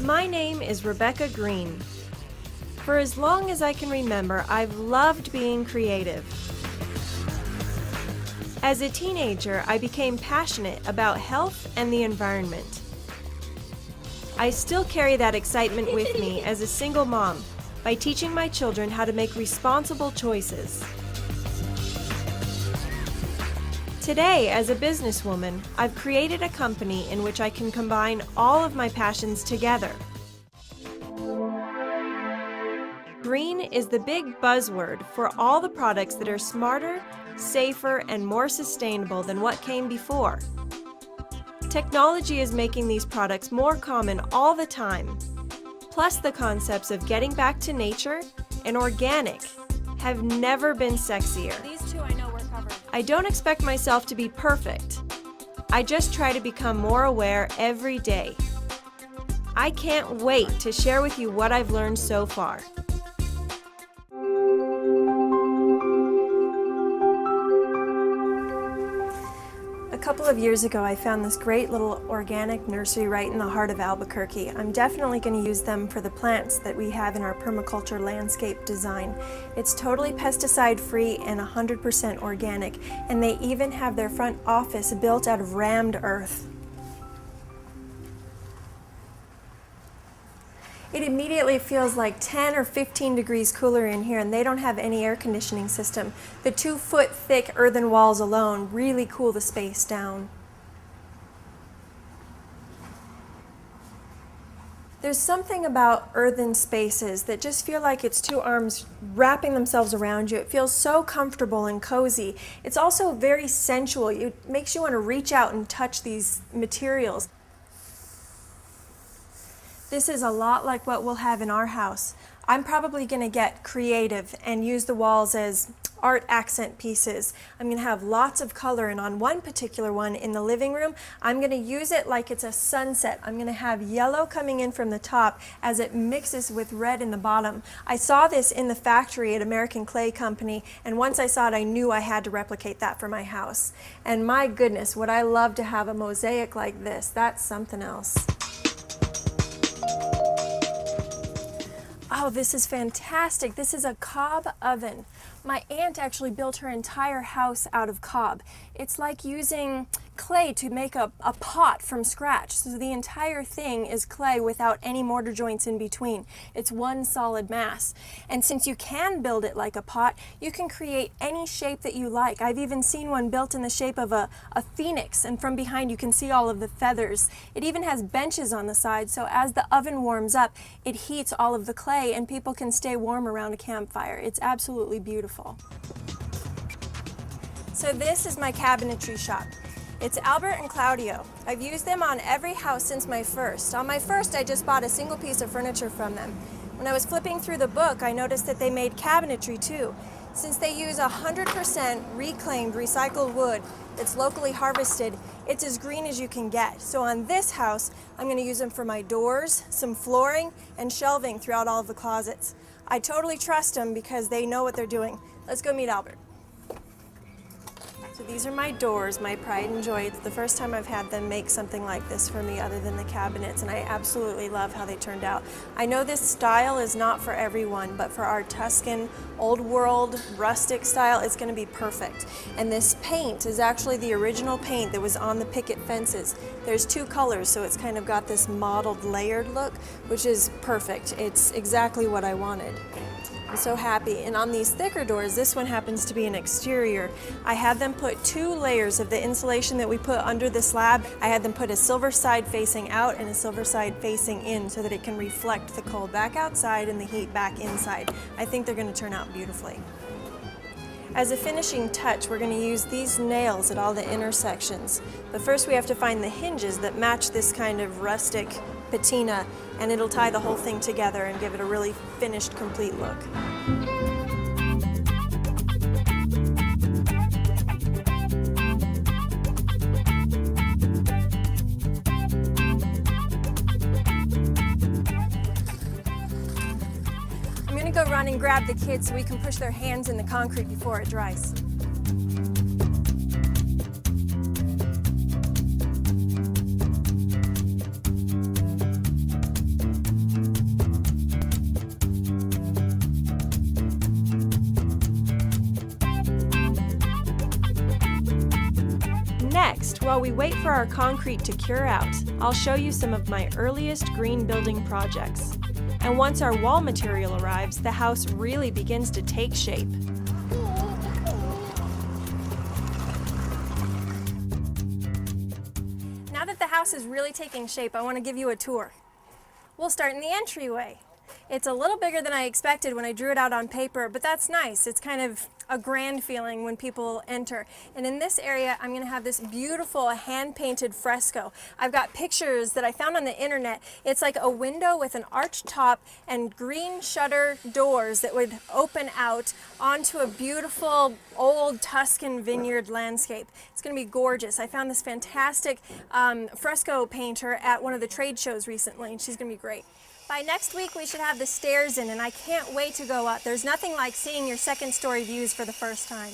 My name is Rebekah Green. For as long as I can remember, I've loved being creative. As a teenager, I became passionate about health and the environment. I still carry that excitement with me as a single mom by teaching my children how to make responsible choices. Today, as a businesswoman, I've created a company in which I can combine all of my passions together. Green is the big buzzword for all the products that are smarter, safer, and more sustainable than what came before. Technology is making these products more common all the time. Plus, the concepts of getting back to nature and organic have never been sexier. These two I know we're covered. I don't expect myself to be perfect. I just try to become more aware every day. I can't wait to share with you what I've learned so far. A couple of years ago, I found this great little organic nursery right in the heart of Albuquerque. I'm definitely going to use them for the plants that we have in our permaculture landscape design. It's totally pesticide-free and 100% organic, and they even have their front office built out of rammed earth. It immediately feels like 10 or 15 degrees cooler in here, and they don't have any air conditioning system. The 2-foot thick earthen walls alone really cool the space down. There's something about earthen spaces that just feel like it's two arms wrapping themselves around you. It feels so comfortable and cozy. It's also very sensual. It makes you want to reach out and touch these materials. This is a lot like what we'll have in our house. I'm probably going to get creative and use the walls as art accent pieces. I'm going to have lots of color, and on one particular one in the living room, I'm going to use it like it's a sunset. I'm going to have yellow coming in from the top as it mixes with red in the bottom. I saw this in the factory at American Clay Company, and once I saw it, I knew I had to replicate that for my house. And my goodness, would I love to have a mosaic like this. That's something else. Oh, this is fantastic. This is a cob oven. My aunt actually built her entire house out of cob. It's like using clay to make a pot from scratch. So the entire thing is clay without any mortar joints in between. It's one solid mass. And since you can build it like a pot, you can create any shape that you like. I've even seen one built in the shape of a phoenix, and from behind you can see all of the feathers. It even has benches on the side, so as the oven warms up, it heats all of the clay and people can stay warm around a campfire. It's absolutely beautiful. So this is my cabinetry shop. It's Albert and Claudio. I've used them on every house since my first. On my first, I just bought a single piece of furniture from them. When I was flipping through the book, I noticed that they made cabinetry too. Since they use 100% reclaimed recycled wood that's locally harvested, it's as green as you can get. So on this house, I'm going to use them for my doors, some flooring, and shelving throughout all of the closets. I totally trust them because they know what they're doing. Let's go meet Albert. So these are my doors, my pride and joy. It's the first time I've had them make something like this for me other than the cabinets, and I absolutely love how they turned out. I know this style is not for everyone, but for our Tuscan, old world, rustic style, it's going to be perfect. And this paint is actually the original paint that was on the picket fences. There's two colors, so it's kind of got this mottled, layered look, which is perfect. It's exactly what I wanted. I'm so happy. And on these thicker doors, this one happens to be an exterior. I had them put 2 layers of the insulation that we put under the slab. I had them put a silver side facing out and a silver side facing in so that it can reflect the cold back outside and the heat back inside. I think they're going to turn out beautifully. As a finishing touch, we're going to use these nails at all the intersections. But first we have to find the hinges that match this kind of rustic patina, and it'll tie the whole thing together and give it a really finished, complete look. I'm going to go run and grab the kids so we can push their hands in the concrete before it dries. while we wait for our concrete to cure out, I'll show you some of my earliest green building projects. And once our wall material arrives, the house really begins to take shape. Now that the house is really taking shape, I want to give you a tour. We'll start in the entryway. It's a little bigger than I expected when I drew it out on paper, but that's nice. It's kind of a grand feeling when people enter. And in this area, I'm going to have this beautiful hand-painted fresco. I've got pictures that I found on the internet. It's like a window with an arched top and green shutter doors that would open out onto a beautiful old Tuscan vineyard landscape. It's going to be gorgeous. I found this fantastic fresco painter at one of the trade shows recently, and she's going to be great. By next week, we should have the stairs in, and I can't wait to go up. There's nothing like seeing your second-story views for the first time.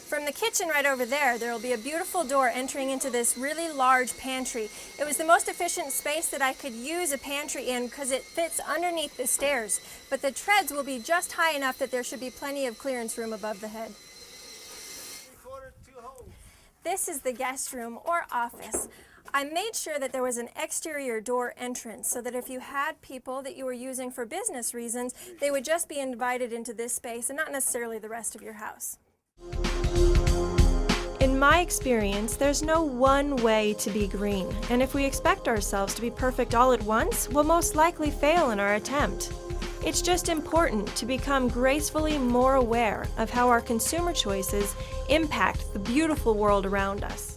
From the kitchen right over there, there will be a beautiful door entering into this really large pantry. It was the most efficient space that I could use a pantry in because it fits underneath the stairs, but the treads will be just high enough that there should be plenty of clearance room above the head. This is the guest room or office. I made sure that there was an exterior door entrance so that if you had people that you were using for business reasons, they would just be invited into this space and not necessarily the rest of your house. In my experience, there's no one way to be green, and if we expect ourselves to be perfect all at once, we'll most likely fail in our attempt. It's just important to become gracefully more aware of how our consumer choices impact the beautiful world around us.